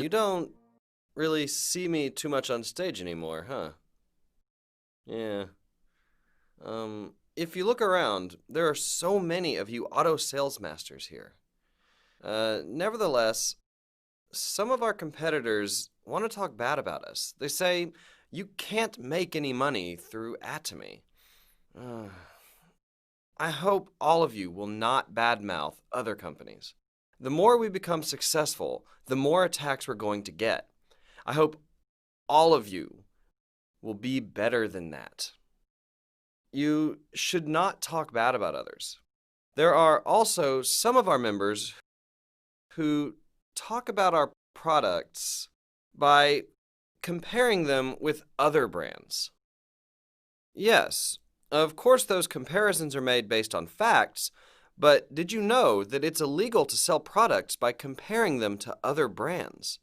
You don't really see me too much on stage anymore, huh? Yeah. If you look around, there are so many of you auto sales masters here. Nevertheless, some of our competitors want to talk bad about us. They say you can't make any money through Atomy. I hope all of you will not badmouth other companies. The more we become successful, the more attacks we're going to get. I hope all of you will be better than that. You should not talk bad about others. There are also some of our members who talk about our products by comparing them with other brands. Yes, of course, those comparisons are made based on facts, but did you know that it's illegal to sell products by comparing them to other brands?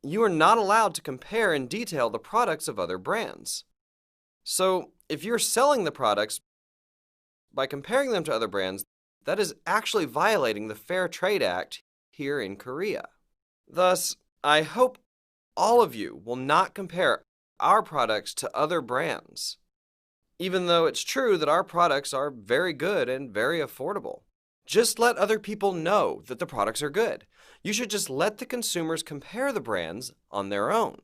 You are not allowed to compare in detail the products of other brands. So, if you're selling the products by comparing them to other brands, that is actually violating the Fair Trade Act here in Korea. Thus, I hope all of you will not compare our products to other brands, even though it's true that our products are very good and very affordable. Just let other people know that the products are good. You should just let the consumers compare the brands on their own.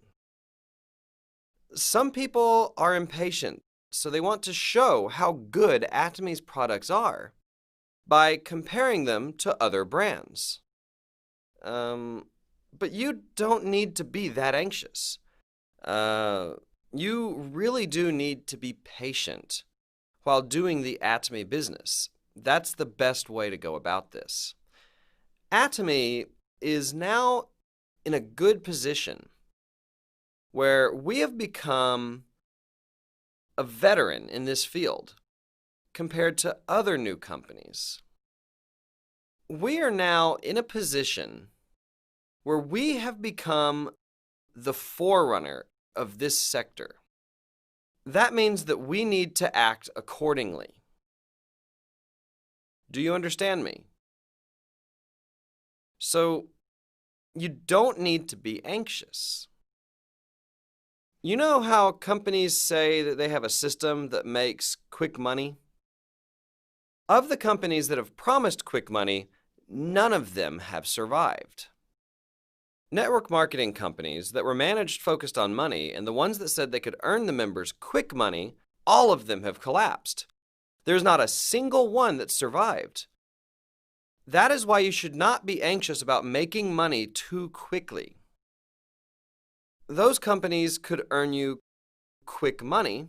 Some people are impatient, so they want to show how good Atomy's products are by comparing them to other brands. But you don't need to be that anxious. You really do need to be patient while doing the Atomy business. That's the best way to go about this. Atomy is now in a good position where we have become a veteran in this field compared to other new companies. We are now in a position where we have become the forerunner of this sector. That means that we need to act accordingly. Do you understand me? So, you don't need to be anxious. You know how companies say that they have a system that makes quick money? Of the companies that have promised quick money, none of them have survived. Network marketing companies that were managed focused on money and the ones that said they could earn the members quick money, all of them have collapsed. There's not a single one that survived. That is why you should not be anxious about making money too quickly. Those companies could earn you quick money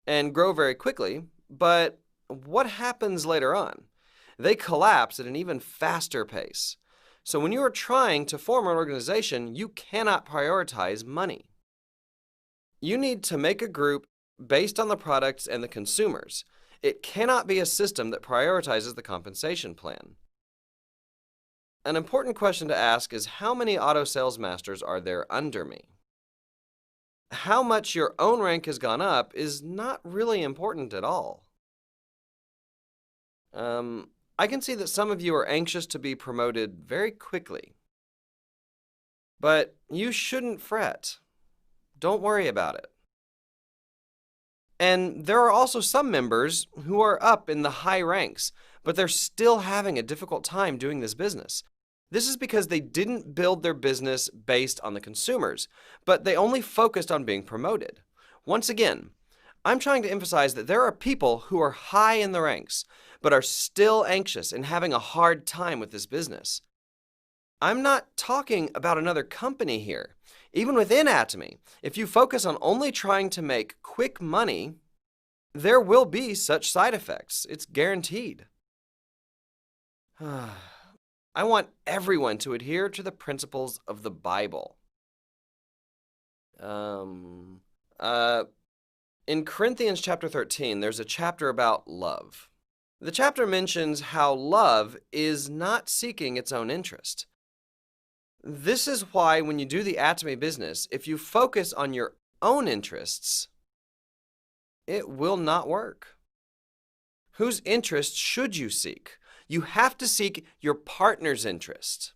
and grow very quickly, but what happens later on? They collapse at an even faster pace. So when you are trying to form an organization, you cannot prioritize money. You need to make a group based on the products and the consumers. It cannot be a system that prioritizes the compensation plan. An important question to ask is how many auto sales masters are there under me? How much your own rank has gone up is not really important at all. I can see that some of you are anxious to be promoted very quickly. But you shouldn't fret. Don't worry about it. And there are also some members who are up in the high ranks, but they're still having a difficult time doing this business. This is because they didn't build their business based on the consumers, but they only focused on being promoted. Once again, I'm trying to emphasize that there are people who are high in the ranks, but are still anxious and having a hard time with this business. I'm not talking about another company here. Even within Atomy, if you focus on only trying to make quick money, there will be such side effects. It's guaranteed. I want everyone to adhere to the principles of the Bible. In Corinthians chapter 13, there's a chapter about love. The chapter mentions how love is not seeking its own interest. This is why when you do the Atomy business, if you focus on your own interests, it will not work. Whose interest should you seek? You have to seek your partner's interest.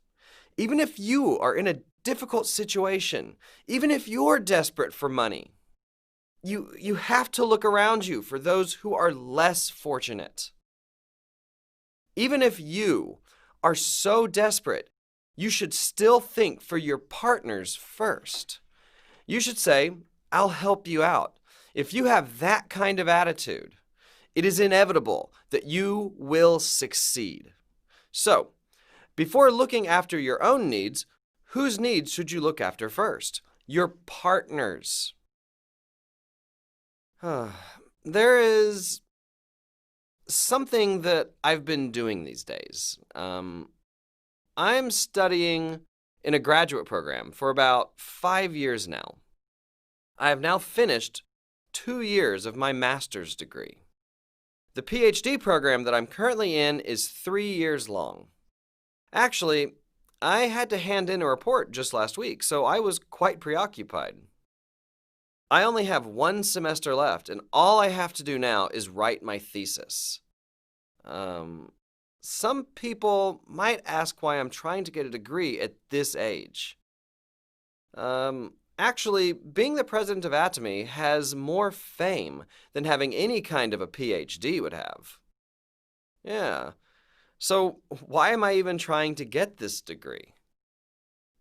Even if you are in a difficult situation, even if you're desperate for money, you have to look around you for those who are less fortunate. Even if you are so desperate, you should still think for your partners first. You should say, "I'll help you out." If you have that kind of attitude, it is inevitable that you will succeed. So, before looking after your own needs, whose needs should you look after first? Your partner's. There is something that I've been doing these days. I'm studying in a graduate program for about 5 years now. I have now finished 2 years of my master's degree. The PhD program that I'm currently in is 3 years long. Actually, I had to hand in a report just last week, so I was quite preoccupied. I only have 1 semester left, and all I have to do now is write my thesis. Some people might ask why I'm trying to get a degree at this age. Actually, being the president of Atomy has more fame than having any kind of a PhD would have. Yeah. So why am I even trying to get this degree?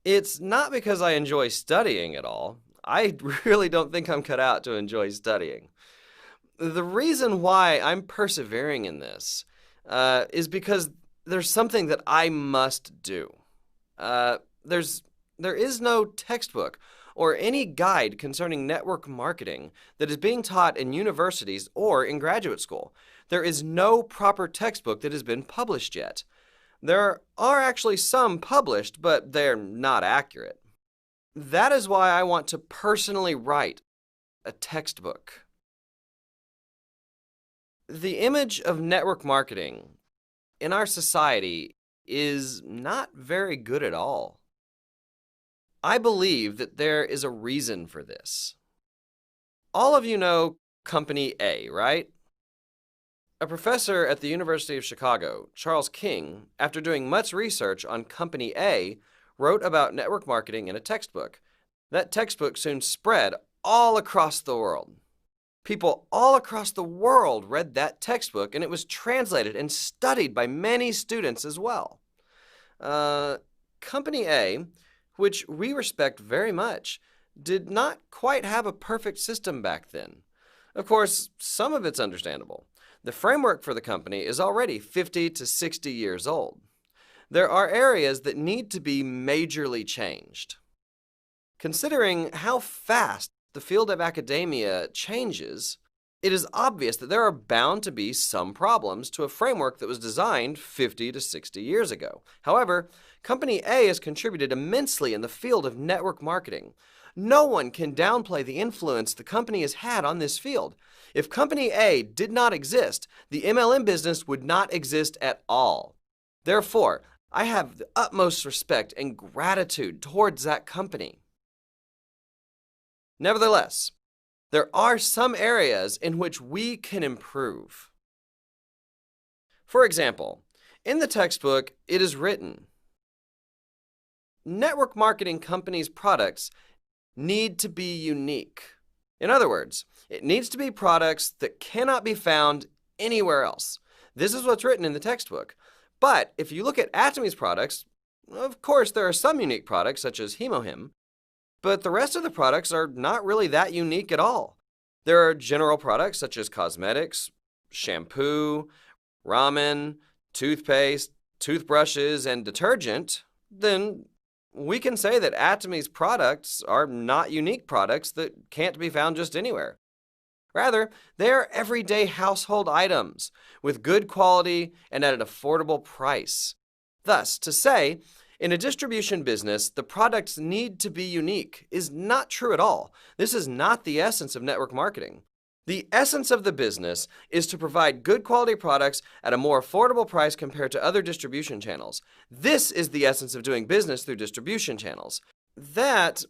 It's not because I enjoy studying at all. I really don't think I'm cut out to enjoy studying. The reason why I'm persevering in this is because there's something that I must do. There is no textbook or any guide concerning network marketing that is being taught in universities or in graduate school. There is no proper textbook that has been published yet. There are actually some published, but they're not accurate. That is why I want to personally write a textbook. The image of network marketing in our society is not very good at all. I believe that there is a reason for this. All of you know Company A, right? A professor at the University of Chicago, Charles King, after doing much research on Company A, wrote about network marketing in a textbook. That textbook soon spread all across the world. People all across the world read that textbook, and it was translated and studied by many students as well. Company A, which we respect very much, did not quite have a perfect system back then. Of course, some of it's understandable. The framework for the company is already 50 to 60 years old. There are areas that need to be majorly changed. Considering how fast the field of academia changes, it is obvious that there are bound to be some problems to a framework that was designed 50 to 60 years ago. However, Company A has contributed immensely in the field of network marketing. No one can downplay the influence the company has had on this field. If Company A did not exist, the MLM business would not exist at all. Therefore, I have the utmost respect and gratitude towards that company. Nevertheless, there are some areas in which we can improve. For example, in the textbook, it is written, network marketing companies' products need to be unique. In other words, it needs to be products that cannot be found anywhere else. This is what's written in the textbook. But if you look at Atomy's products, of course there are some unique products such as Hemohim, but the rest of the products are not really that unique at all. There are general products such as cosmetics, shampoo, ramen, toothpaste, toothbrushes, and detergent. Then we can say that Atomy's products are not unique products that can't be found just anywhere. Rather, they are everyday household items with good quality and at an affordable price. Thus, to say, in a distribution business, the products need to be unique is not true at all. This is not the essence of network marketing. The essence of the business is to provide good quality products at a more affordable price compared to other distribution channels. This is the essence of doing business through distribution channels. That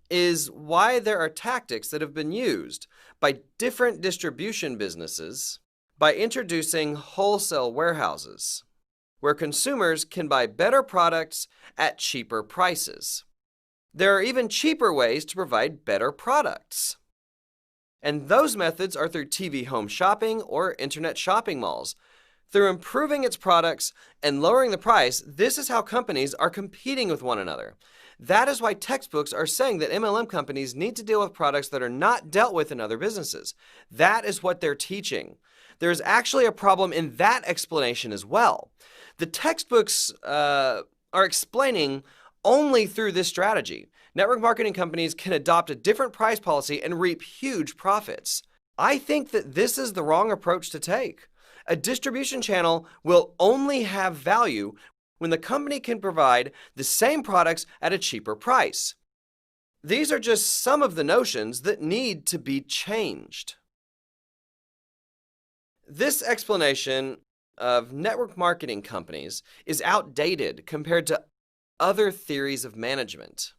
is why there are tactics that have been used by different distribution businesses by introducing wholesale warehouses, where consumers can buy better products at cheaper prices. There are even cheaper ways to provide better products. And those methods are through TV home shopping or internet shopping malls. Through improving its products and lowering the price, this is how companies are competing with one another. That is why textbooks are saying that MLM companies need to deal with products that are not dealt with in other businesses. That is what they're teaching. There is actually a problem in that explanation as well. The textbooks are explaining only through this strategy. Network marketing companies can adopt a different price policy and reap huge profits. I think that this is the wrong approach to take. A distribution channel will only have value when the company can provide the same products at a cheaper price. These are just some of the notions that need to be changed. This explanation of network marketing companies is outdated compared to other theories of management.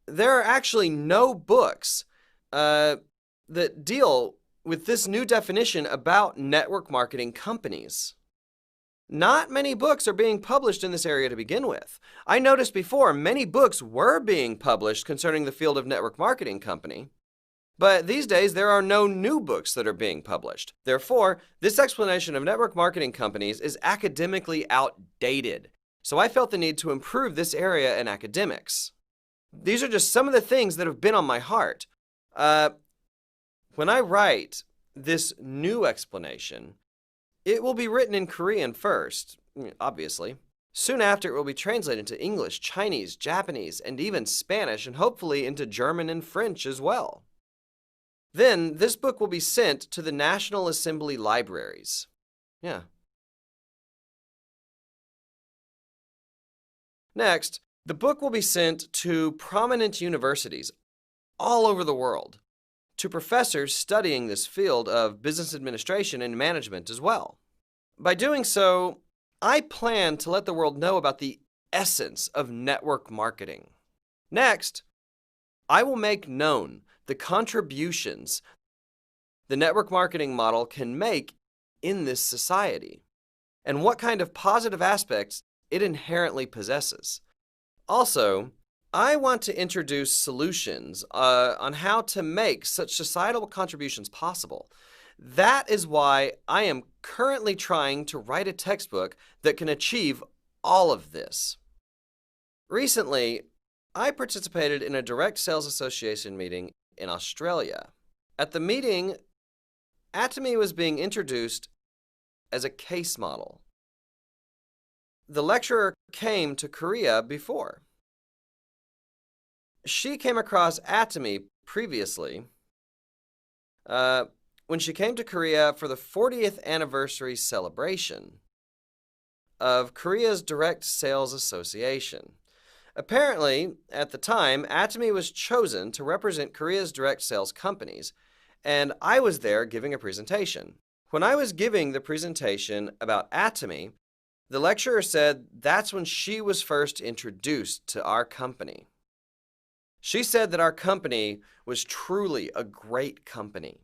There are actually no books that deal with this new definition about network marketing companies. Not many books are being published in this area to begin with. I noticed before many books were being published concerning the field of network marketing company, but these days there are no new books that are being published. Therefore, this explanation of network marketing companies is academically outdated. So I felt the need to improve this area in academics. These are just some of the things that have been on my heart. When I write this new explanation, it will be written in Korean first, obviously. Soon after, it will be translated into English, Chinese, Japanese, and even Spanish, and hopefully into German and French as well. Then, this book will be sent to the National Assembly libraries. Next, the book will be sent to prominent universities all over the world, to professors studying this field of business administration and management as well. By doing so, I plan to let the world know about the essence of network marketing. Next, I will make known the contributions the network marketing model can make in this society and what kind of positive aspects it inherently possesses. Also, I want to introduce solutions on how to make such societal contributions possible. That is why I am currently trying to write a textbook that can achieve all of this. Recently, I participated in a Direct Sales Association meeting in Australia. At the meeting, Atomy was being introduced as a case model. The lecturer came to Korea before. She came across Atomy previously when she came to Korea for the 40th anniversary celebration of Korea's Direct Sales Association. Apparently, at the time, Atomy was chosen to represent Korea's direct sales companies, and I was there giving a presentation. When I was giving the presentation about Atomy, the lecturer said that's when she was first introduced to our company. She said that our company was truly a great company.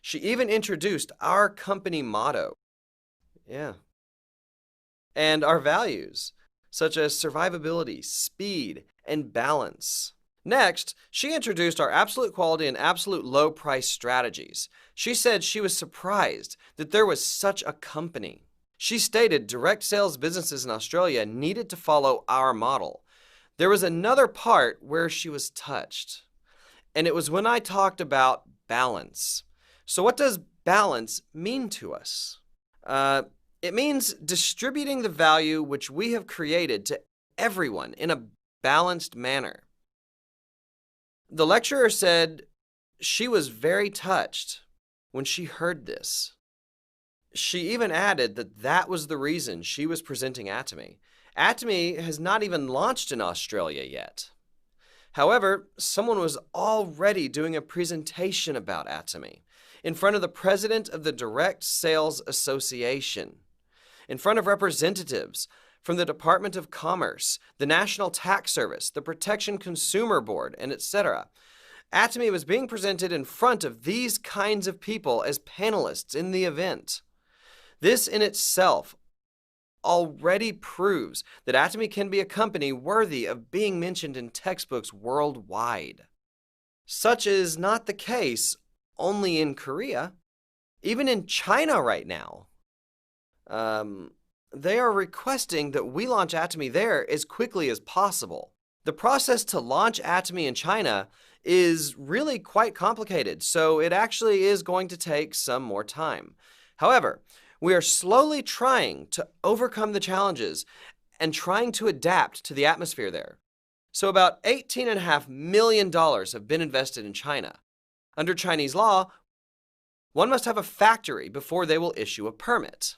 She even introduced our company motto. And our values, such as survivability, speed, and balance. Next, she introduced our absolute quality and absolute low price strategies. She said she was surprised that there was such a company. She stated direct sales businesses in Australia needed to follow our model. There was another part where she was touched, and it was when I talked about balance. So what does balance mean to us? It means distributing the value which we have created to everyone in a balanced manner. The lecturer said she was very touched when she heard this. She even added that that was the reason she was presenting Atomy. Atomy has not even launched in Australia yet. However, someone was already doing a presentation about Atomy in front of the president of the Direct Sales Association, in front of representatives from the Department of Commerce, the National Tax Service, the Protection Consumer Board, and etc. Atomy was being presented in front of these kinds of people as panelists in the event. This in itself already proves that Atomy can be a company worthy of being mentioned in textbooks worldwide. Such is not the case only in Korea. Even in China right now, they are requesting that we launch Atomy there as quickly as possible. The process to launch Atomy in China is really quite complicated, so it actually is going to take some more time. However, we are slowly trying to overcome the challenges and trying to adapt to the atmosphere there. So about $18.5 million have been invested in China. Under Chinese law, one must have a factory before they will issue a permit.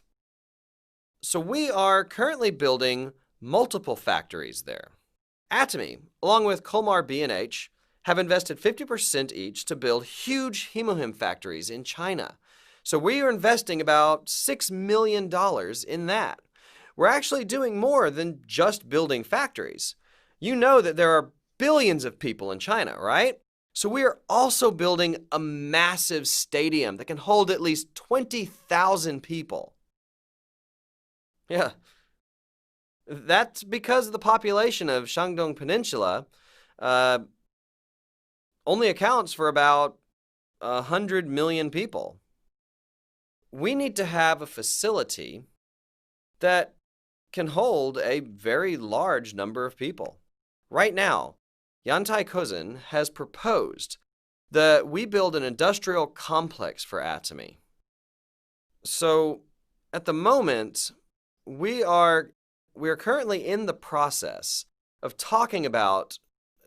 So we are currently building multiple factories there. Atomy, along with Colmar B&H, have invested 50% each to build huge Hemohim factories in China. So we are investing about $6 million in that. We're actually doing more than just building factories. You know that there are billions of people in China, right? So we are also building a massive stadium that can hold at least 20,000 people. Yeah, that's because the population of Shandong Peninsula only accounts for about 100 million people. We need to have a facility that can hold a very large number of people. Right now, Yantai Kozin has proposed that we build an industrial complex for Atomy. So, at the moment, we are currently in the process of talking about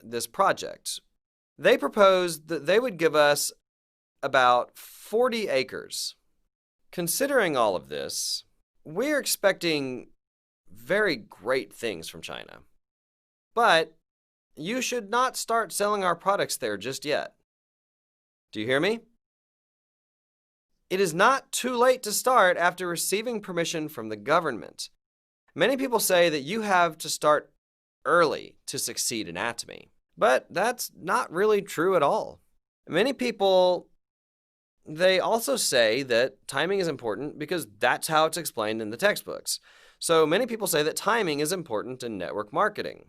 this project. They proposed that they would give us about 40 acres. Considering all of this, we're expecting very great things from China. But you should not start selling our products there just yet. Do you hear me? It is not too late to start after receiving permission from the government. Many people say that you have to start early to succeed in Atomy, but that's not really true at all. Many people, they also say that timing is important because that's how it's explained in the textbooks. So many people say that timing is important in network marketing.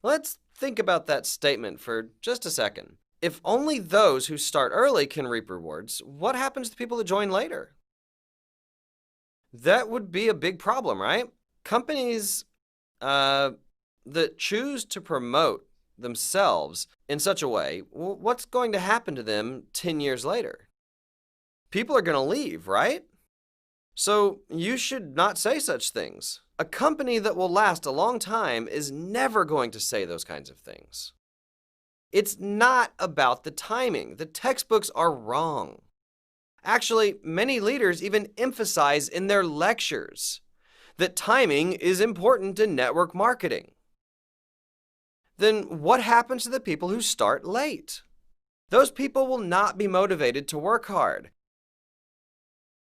Let's think about that statement for just a second. If only those who start early can reap rewards, what happens to people that join later? That would be a big problem, right? Companies that choose to promote themselves in such a way, what's going to happen to them 10 years later? People are going to leave, right? So you should not say such things. A company that will last a long time is never going to say those kinds of things. It's not about the timing. The textbooks are wrong. Actually, many leaders even emphasize in their lectures that timing is important in network marketing. Then what happens to the people who start late? Those people will not be motivated to work hard.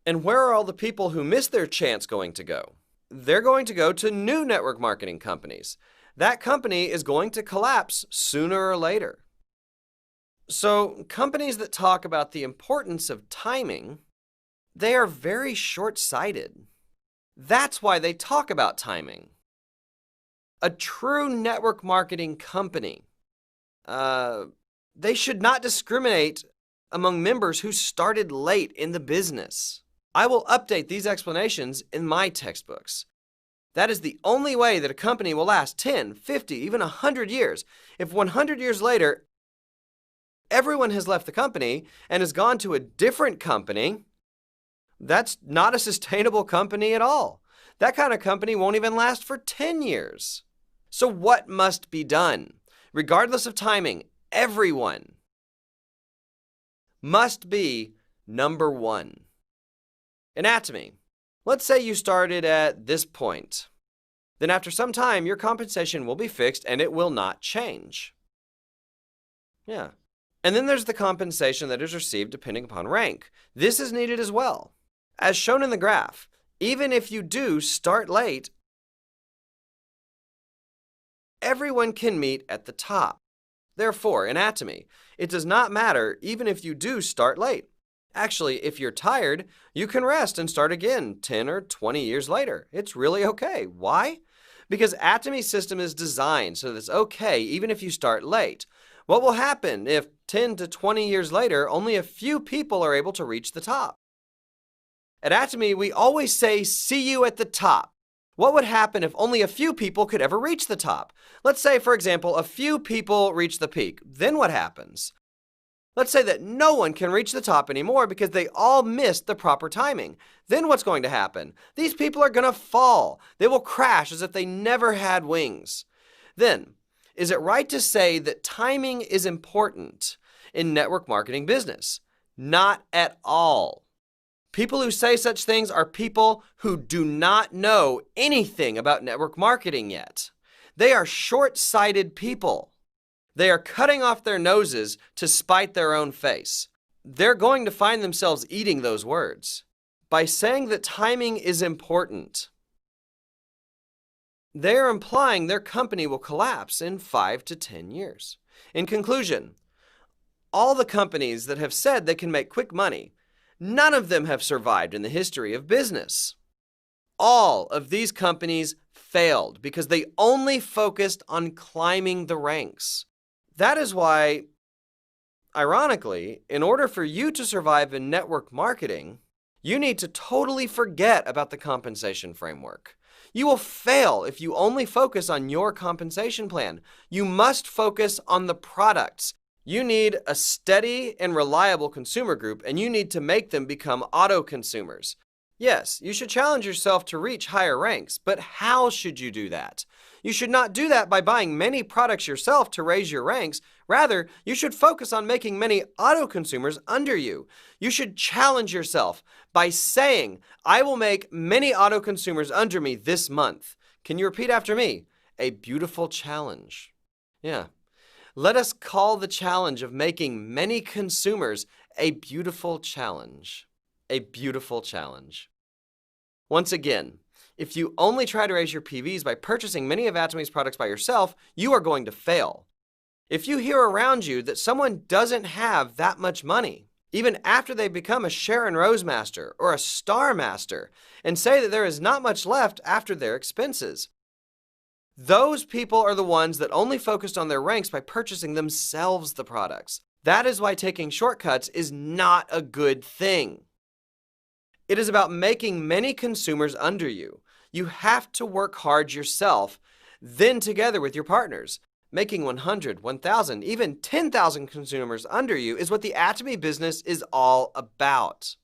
And where are all the people who miss their chance going to go? They're going to go to new network marketing companies. That company is going to collapse sooner or later. So companies that talk about the importance of timing, they are very short-sighted. That's why they talk about timing. A true network marketing company, they should not discriminate among members who started late in the business. I will update these explanations in my textbooks. That is the only way that a company will last 10, 50, even 100 years. If 100 years later, everyone has left the company and has gone to a different company, that's not a sustainable company at all. That kind of company won't even last for 10 years. So what must be done? Regardless of timing, everyone must be number one. In Atomy, let's say you started at this point. Then after some time, your compensation will be fixed and it will not change. Yeah. And then there's the compensation that is received depending upon rank. This is needed as well. As shown in the graph, even if you do start late, everyone can meet at the top. Therefore, in Atomy, it does not matter even if you do start late. Actually, if you're tired, you can rest and start again 10 or 20 years later. It's really okay. Why? Because Atomy system is designed so that it's okay even if you start late. What will happen if 10 to 20 years later, only a few people are able to reach the top? At Atomy, we always say, see you at the top. What would happen if only a few people could ever reach the top? Let's say, for example, a few people reach the peak. Then what happens? Let's say that no one can reach the top anymore because they all missed the proper timing. Then what's going to happen? These people are going to fall. They will crash as if they never had wings. Then, is it right to say that timing is important in network marketing business? Not at all. People who say such things are people who do not know anything about network marketing yet. They are short-sighted people. They are cutting off their noses to spite their own face. They're going to find themselves eating those words. By saying that timing is important, they are implying their company will collapse in 5 to 10 years. In conclusion, all the companies that have said they can make quick money, none of them have survived in the history of business. All of these companies failed because they only focused on climbing the ranks. That is why, ironically, in order for you to survive in network marketing, you need to totally forget about the compensation framework. You will fail if you only focus on your compensation plan. You must focus on the products. You need a steady and reliable consumer group, and you need to make them become auto consumers. Yes, you should challenge yourself to reach higher ranks, but how should you do that? You should not do that by buying many products yourself to raise your ranks. Rather, you should focus on making many auto consumers under you. You should challenge yourself by saying, I will make many auto consumers under me this month. Can you repeat after me? A beautiful challenge. Yeah. Let us call the challenge of making many consumers a beautiful challenge. A beautiful challenge. Once again, if you only try to raise your PVs by purchasing many of Atomy's products by yourself, you are going to fail. If you hear around you that someone doesn't have that much money, even after they become a Sharon Rose Master or a Star Master, and say that there is not much left after their expenses, those people are the ones that only focused on their ranks by purchasing themselves the products. That is why taking shortcuts is not a good thing. It is about making many consumers under you. You have to work hard yourself, then together with your partners. Making 100, 1,000, even 10,000 consumers under you is what the Atomy business is all about.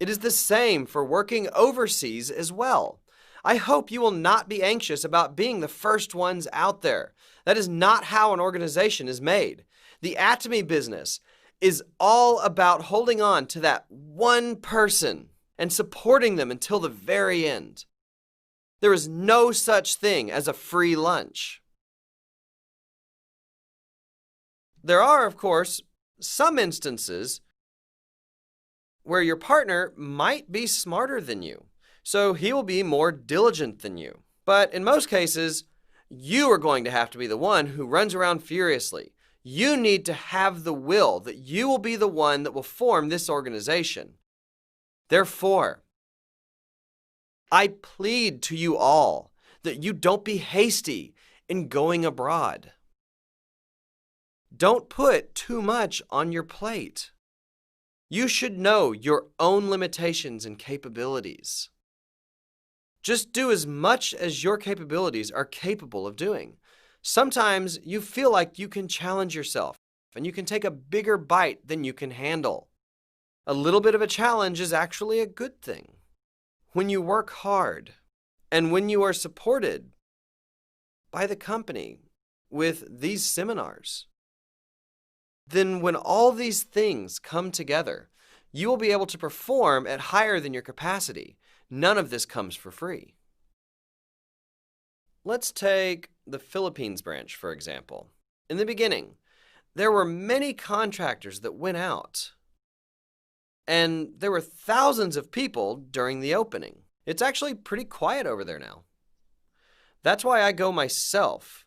It is the same for working overseas as well. I hope you will not be anxious about being the first ones out there. That is not how an organization is made. The Atomy business is all about holding on to that one person and supporting them until the very end. There is no such thing as a free lunch. There are, of course, some instances where your partner might be smarter than you, so he will be more diligent than you. But in most cases, you are going to have to be the one who runs around furiously. You need to have the will that you will be the one that will form this organization. Therefore, I plead to you all that you don't be hasty in going abroad. Don't put too much on your plate. You should know your own limitations and capabilities. Just do as much as your capabilities are capable of doing. Sometimes you feel like you can challenge yourself and you can take a bigger bite than you can handle. A little bit of a challenge is actually a good thing. When you work hard and when you are supported by the company with these seminars, then when all these things come together, you will be able to perform at higher than your capacity. None of this comes for free. Let's take the Philippines branch, for example. In the beginning, there were many contractors that went out, and there were thousands of people during the opening. It's actually pretty quiet over there now. That's why I go myself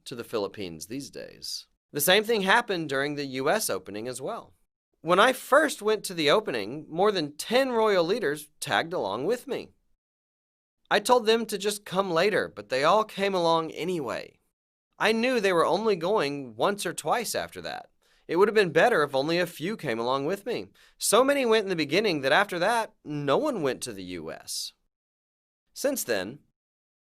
to the Philippines these days. The same thing happened during the US opening as well. When I first went to the opening, more than 10 royal leaders tagged along with me. I told them to just come later, but they all came along anyway. I knew they were only going once or twice after that. It would have been better if only a few came along with me. So many went in the beginning that after that, no one went to the US. Since then,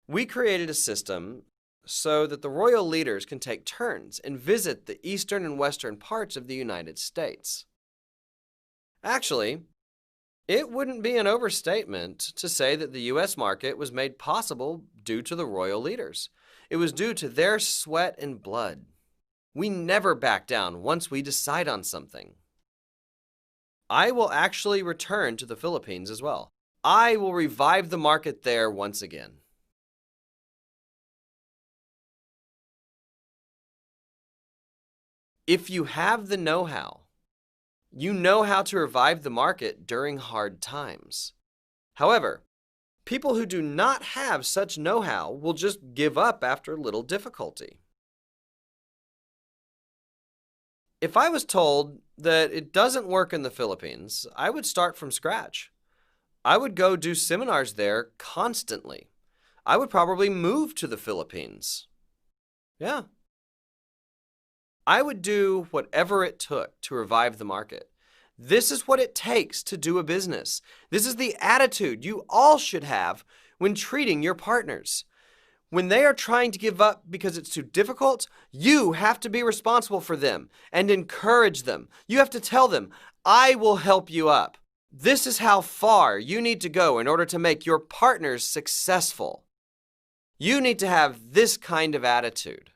we created a system so that the royal leaders can take turns and visit the eastern and western parts of the United States. Actually, it wouldn't be an overstatement to say that the US market was made possible due to the royal leaders. It was due to their sweat and blood. We never back down once we decide on something. I will actually return to the Philippines as well. I will revive the market there once again. If you have the know-how, you know how to revive the market during hard times. However, people who do not have such know-how will just give up after little difficulty. If I was told that it doesn't work in the Philippines, I would start from scratch. I would go do seminars there constantly. I would probably move to the Philippines. Yeah. I would do whatever it took to revive the market. This is what it takes to do a business. This is the attitude you all should have when treating your partners. When they are trying to give up because it's too difficult, you have to be responsible for them and encourage them. You have to tell them, I will help you up. This is how far you need to go in order to make your partners successful. You need to have this kind of attitude.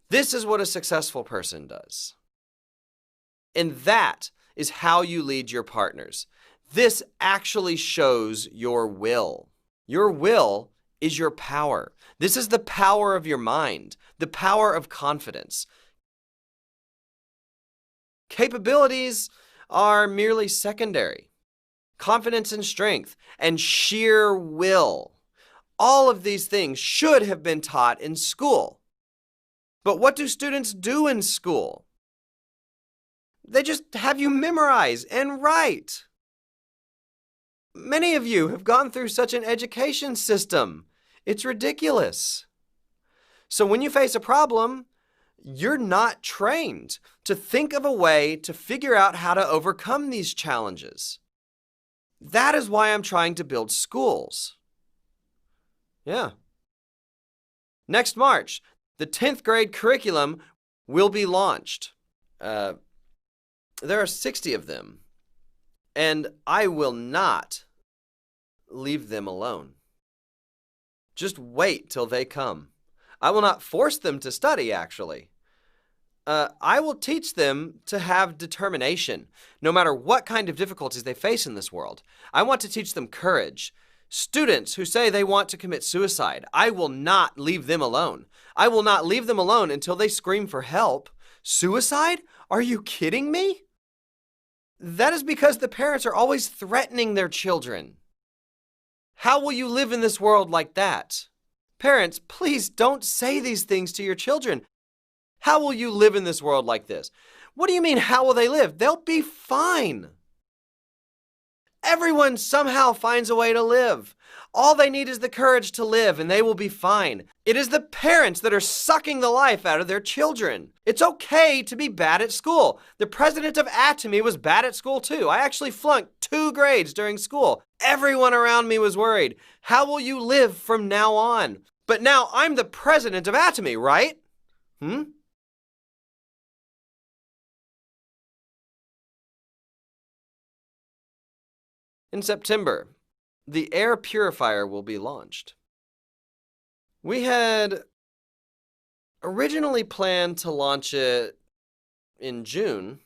This is what a successful person does. And that is how you lead your partners. This actually shows your will. Your will is your power. This is the power of your mind, the power of confidence. Capabilities are merely secondary. Confidence and strength and sheer will. All of these things should have been taught in school. But what do students do in school? They just have you memorize and write. Many of you have gone through such an education system. It's ridiculous. So when you face a problem, you're not trained to think of a way to figure out how to overcome these challenges. That is why I'm trying to build schools. Yeah. Next March, the 10th grade curriculum will be launched. There are 60 of them, and I will not leave them alone. Just wait till they come. I will not force them to study, actually. I will teach them to have determination, no matter what kind of difficulties they face in this world. I want to teach them courage. Students who say they want to commit suicide, I will not leave them alone. I will not leave them alone until they scream for help. Suicide? Are you kidding me? That is because the parents are always threatening their children. How will you live in this world like that? Parents, please don't say these things to your children. How will you live in this world like this? What do you mean, how will they live? They'll be fine. Everyone somehow finds a way to live. All they need is the courage to live, and they will be fine. It is the parents that are sucking the life out of their children. It's okay to be bad at school. The president of Atomy was bad at school too. I actually flunked 2 grades during school. Everyone around me was worried. How will you live from now on? But now I'm the president of Atomy, right? In September, the air purifier will be launched. We had originally planned to launch it in June,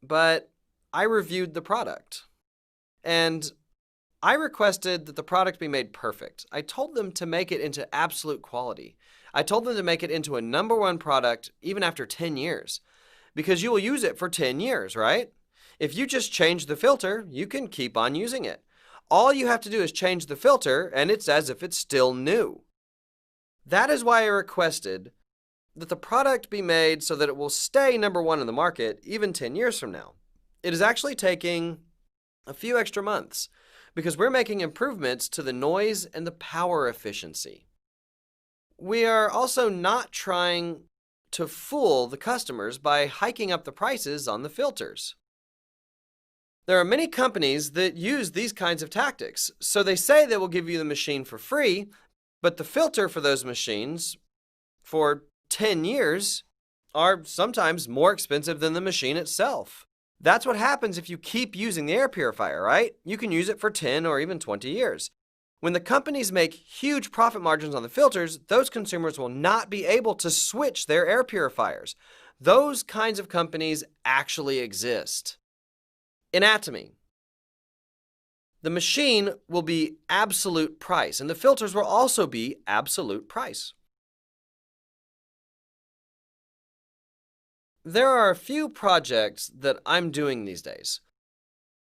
but I reviewed the product, and I requested that the product be made perfect. I told them to make it into absolute quality. I told them to make it into a #1 product even after 10 years, because you will use it for 10 years, right? If you just change the filter, you can keep on using it. All you have to do is change the filter, and it's as if it's still new. That is why I requested that the product be made so that it will stay number one in the market even 10 years from now. It is actually taking a few extra months because we're making improvements to the noise and the power efficiency. We are also not trying to fool the customers by hiking up the prices on the filters. There are many companies that use these kinds of tactics. So they say they will give you the machine for free, but the filter for those machines for 10 years are sometimes more expensive than the machine itself. That's what happens if you keep using the air purifier, right? You can use it for 10 or even 20 years. When the companies make huge profit margins on the filters, those consumers will not be able to switch their air purifiers. Those kinds of companies actually exist. In Atomy, the machine will be absolute price, and the filters will also be absolute price. There are a few projects that I'm doing these days.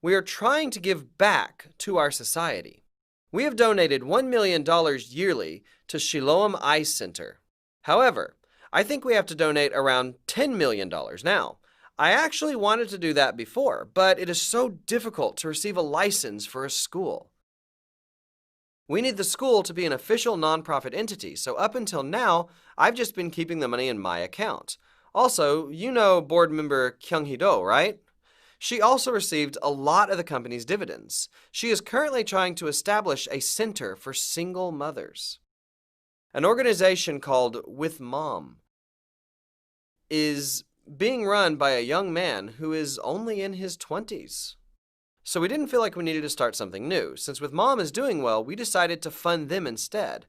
We are trying to give back to our society. We have donated $1 million yearly to Siloam Eye Center. However, I think we have to donate around $10 million now. I actually wanted to do that before, but it is so difficult to receive a license for a school. We need the school to be an official nonprofit entity, so up until now, I've just been keeping the money in my account. Also, you know board member Kyung Hee-do, right? She also received a lot of the company's dividends. She is currently trying to establish a center for single mothers. An organization called With Mom is being run by a young man who is only in his 20s. So we didn't feel like we needed to start something new. Since With Mom is doing well, we decided to fund them instead.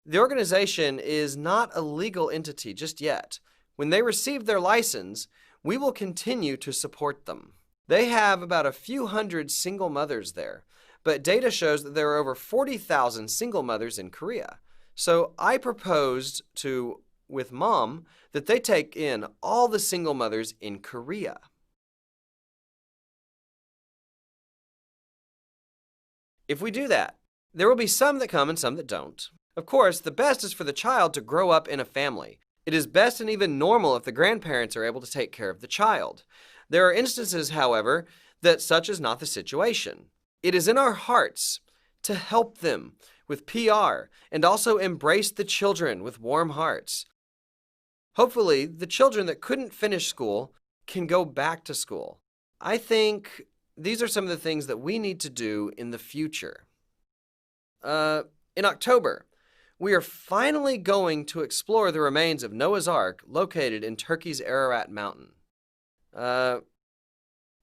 The organization is not a legal entity just yet. When they receive their license, we will continue to support them. They have about a few hundred single mothers there, but data shows that there are over 40,000 single mothers in Korea. So I proposed to With Mom that they take in all the single mothers in Korea. If we do that, there will be some that come and some that don't. Of course, the best is for the child to grow up in a family. It is best and even normal if the grandparents are able to take care of the child. There are instances, however, that such is not the situation. It is in our hearts to help them with PR and also embrace the children with warm hearts. Hopefully, the children that couldn't finish school can go back to school. I think these are some of the things that we need to do in the future. In October, we are finally going to explore the remains of Noah's Ark located in Turkey's Ararat Mountain.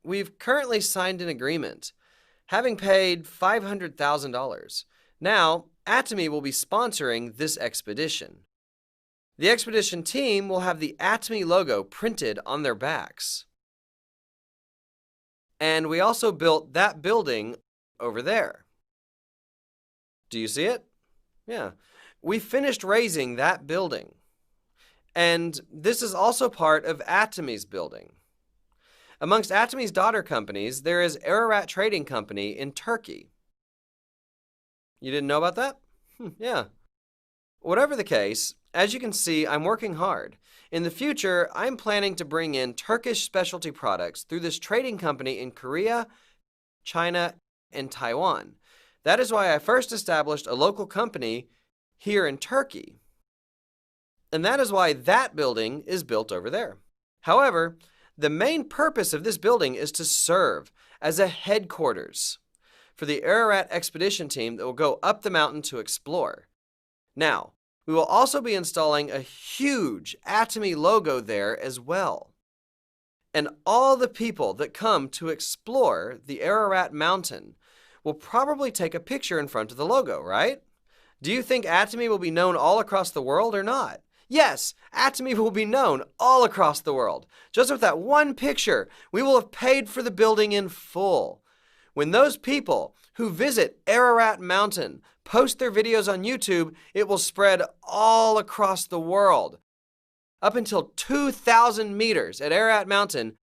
We've currently signed an agreement, having paid $500,000. Now, Atomy will be sponsoring this expedition. The expedition team will have the Atomy logo printed on their backs. And we also built that building over there. Do you see it? Yeah. We finished raising that building. And this is also part of Atomy's building. Amongst Atomy's daughter companies, there is Ararat Trading Company in Turkey. You didn't know about that? Yeah. Whatever the case, as you can see, I'm working hard. In the future, I'm planning to bring in Turkish specialty products through this trading company in Korea, China, and Taiwan. That is why I first established a local company here in Turkey. And that is why that building is built over there. However, the main purpose of this building is to serve as a headquarters for the Ararat expedition team that will go up the mountain to explore. Now, we will also be installing a huge Atomy logo there as well. And all the people that come to explore the Ararat Mountain will probably take a picture in front of the logo, right? Do you think Atomy will be known all across the world or not? Yes, Atomy will be known all across the world. Just with that one picture, we will have paid for the building in full. When those people who visit Ararat Mountain post their videos on YouTube, it will spread all across the world. Up until 2,000 meters at Ararat Mountain,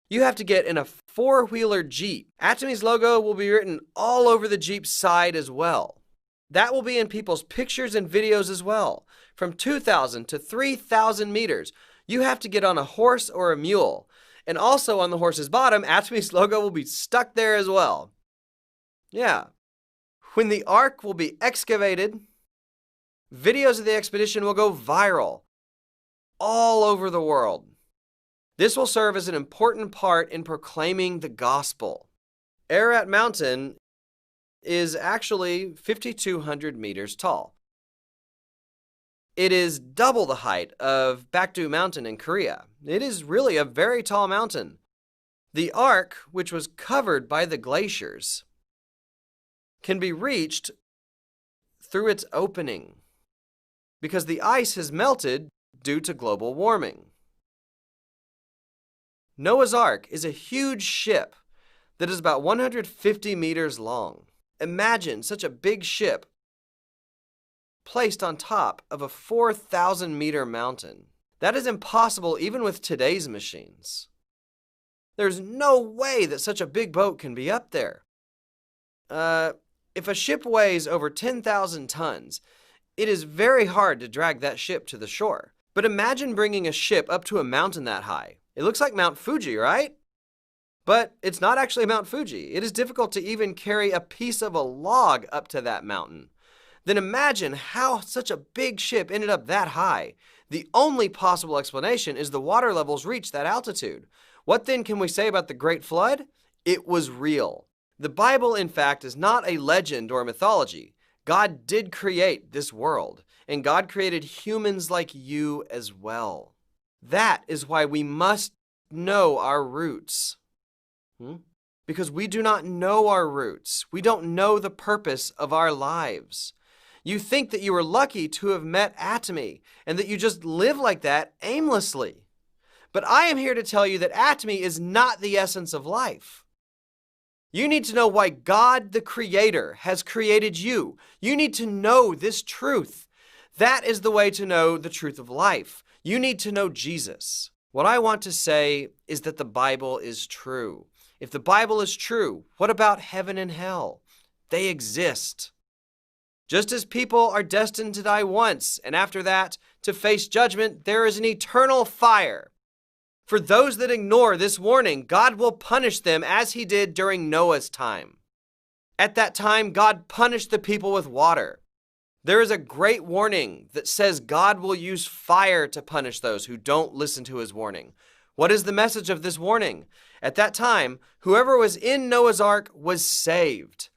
you have to get in a four-wheeler Jeep. Atomy's logo will be written all over the Jeep's side as well. That will be in people's pictures and videos as well. From 2,000 to 3,000 meters, you have to get on a horse or a mule. And also on the horse's bottom, Atomy logo will be stuck there as well. Yeah. When the Ark will be excavated, videos of the expedition will go viral all over the world. This will serve as an important part in proclaiming the gospel. Ararat Mountain is actually 5,200 meters tall. It is double the height of Bakdu Mountain in Korea. It is really a very tall mountain. The Ark, which was covered by the glaciers, can be reached through its opening because the ice has melted due to global warming. Noah's Ark is a huge ship that is about 150 meters long. Imagine such a big ship placed on top of a 4,000-meter mountain. That is impossible even with today's machines. There's no way that such a big boat can be up there. If a ship weighs over 10,000 tons, it is very hard to drag that ship to the shore. But imagine bringing a ship up to a mountain that high. It looks like Mount Fuji, right? But it's not actually Mount Fuji. It is difficult to even carry a piece of a log up to that mountain. Then imagine how such a big ship ended up that high. The only possible explanation is the water levels reached that altitude. What then can we say about the Great Flood? It was real. The Bible, in fact, is not a legend or mythology. God did create this world, and God created humans like you as well. That is why we must know our roots. Because we do not know our roots. We don't know the purpose of our lives. You think that you are lucky to have met Atomy and that you just live like that aimlessly. But I am here to tell you that Atomy is not the essence of life. You need to know why God, the Creator, has created you. You need to know this truth. That is the way to know the truth of life. You need to know Jesus. What I want to say is that the Bible is true. If the Bible is true, what about heaven and hell? They exist. Just as people are destined to die once, and after that, to face judgment, there is an eternal fire. For those that ignore this warning, God will punish them as he did during Noah's time. At that time, God punished the people with water. There is a great warning that says God will use fire to punish those who don't listen to his warning. What is the message of this warning? At that time, whoever was in Noah's Ark was saved.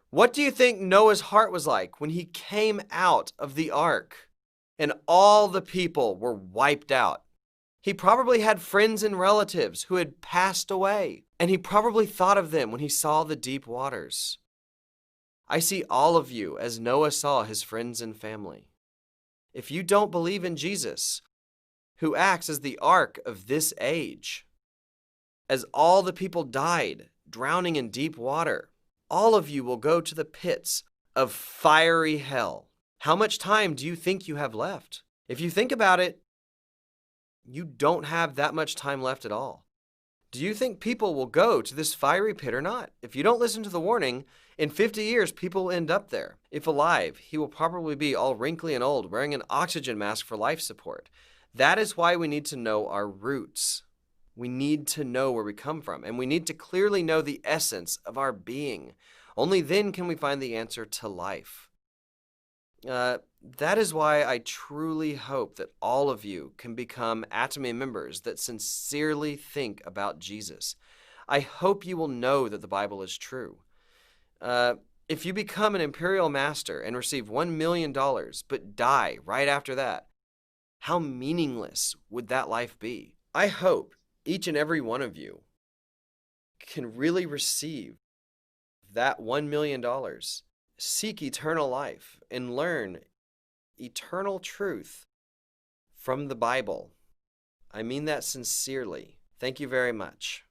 What do you think Noah's heart was like when he came out of the ark and all the people were wiped out? He probably had friends and relatives who had passed away, and he probably thought of them when he saw the deep waters. I see all of you as Noah saw his friends and family. If you don't believe in Jesus, who acts as the ark of this age, as all the people died, drowning in deep water, all of you will go to the pits of fiery hell. How much time do you think you have left? If you think about it, you don't have that much time left at all. Do you think people will go to this fiery pit or not? If you don't listen to the warning, in 50 years, people will end up there. If alive, he will probably be all wrinkly and old, wearing an oxygen mask for life support. That is why we need to know our roots. We need to know where we come from, and we need to clearly know the essence of our being. Only then can we find the answer to life. That is why I truly hope that all of you can become Atomy members that sincerely think about Jesus. I hope you will know that the Bible is true. If you become an imperial master and receive $1 million but die right after that, how meaningless would that life be? I hope each and every one of you can really receive that $1 million, seek eternal life, and learn eternal truth from the Bible. I mean that sincerely. Thank you very much.